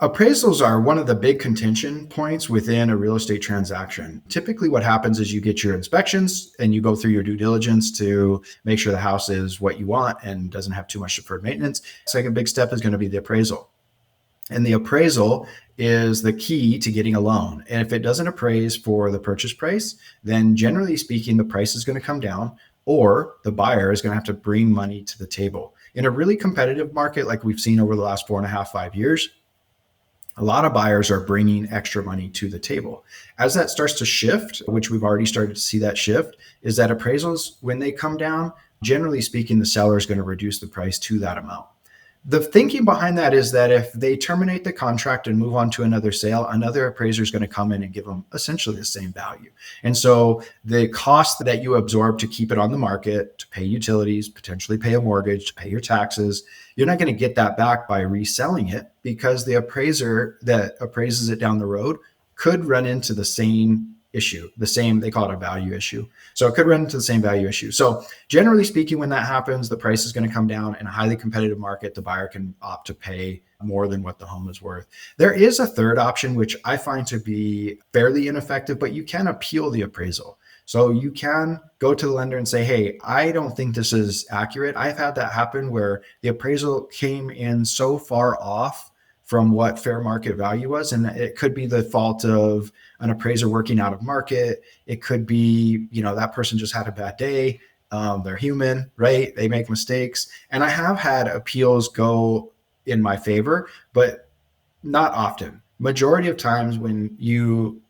Appraisals are one of the big contention points within a real estate transaction. Typically, what happens is you get your inspections and you go through your due diligence to make sure the house is what you want and doesn't have too much deferred maintenance. Second big step is going to be the appraisal. And the appraisal is the key to getting a loan. And if it doesn't appraise for the purchase price, then generally speaking, the price is going to come down or the buyer is going to have to bring money to the table. In a really competitive market like we've seen over the last 4.5, 5 years, a lot of buyers are bringing extra money to the table. As that starts to shift, which we've already started to see that shift, is that appraisals, when they come down, generally speaking, the seller is going to reduce the price to that amount. The thinking behind that is that if they terminate the contract and move on to another sale, another appraiser is going to come in and give them essentially the same value. And so the cost that you absorb to keep it on the market, to pay utilities, potentially pay a mortgage, to pay your taxes, you're not going to get that back by reselling it, because the appraiser that appraises it down the road could run into the same issue, they call it a value issue. So it could run into the same value issue. So generally speaking, when that happens, the price is going to come down. In a highly competitive market, the buyer can opt to pay more than what the home is worth. There is a third option, which I find to be fairly ineffective, but you can appeal the appraisal. So you can go to the lender and say, hey, I don't think this is accurate. I've had that happen where the appraisal came in so far off from what fair market value was. And it could be the fault of an appraiser working out of market. It could be, that person just had a bad day. They're human, right? They make mistakes. And I have had appeals go in my favor, but not often. Majority of times when you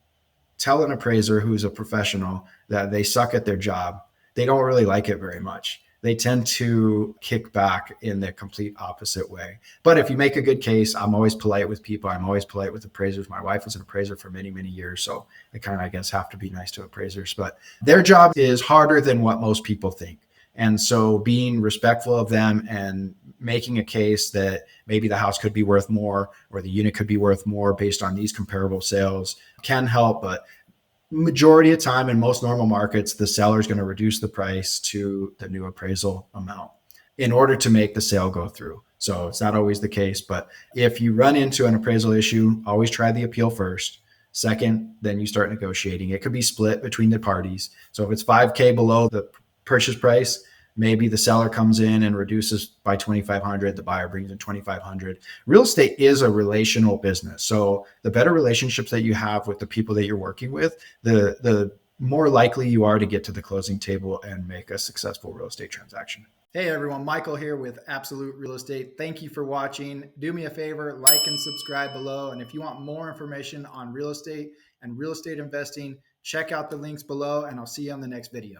tell an appraiser who's a professional that they suck at their job, they don't really like it very much. They tend to kick back in the complete opposite way. But if you make a good case, I'm always polite with people. I'm always polite with appraisers. My wife was an appraiser for many, many years. So I kind of, I guess, have to be nice to appraisers. But their job is harder than what most people think. And so being respectful of them and making a case that maybe the house could be worth more or the unit could be worth more based on these comparable sales can help. But majority of time in most normal markets, the seller is going to reduce the price to the new appraisal amount in order to make the sale go through. So it's not always the case, but if you run into an appraisal issue, always try the appeal first. Second, then you start negotiating. It could be split between the parties. So if it's 5K below the purchase price, maybe the seller comes in and reduces by 2,500, the buyer brings in 2,500. Real estate is a relational business. So the better relationships that you have with the people that you're working with, the more likely you are to get to the closing table and make a successful real estate transaction. Hey everyone, Michael here with Absolute Real Estate. Thank you for watching. Do me a favor, like and subscribe below. And if you want more information on real estate and real estate investing, check out the links below, and I'll see you on the next video.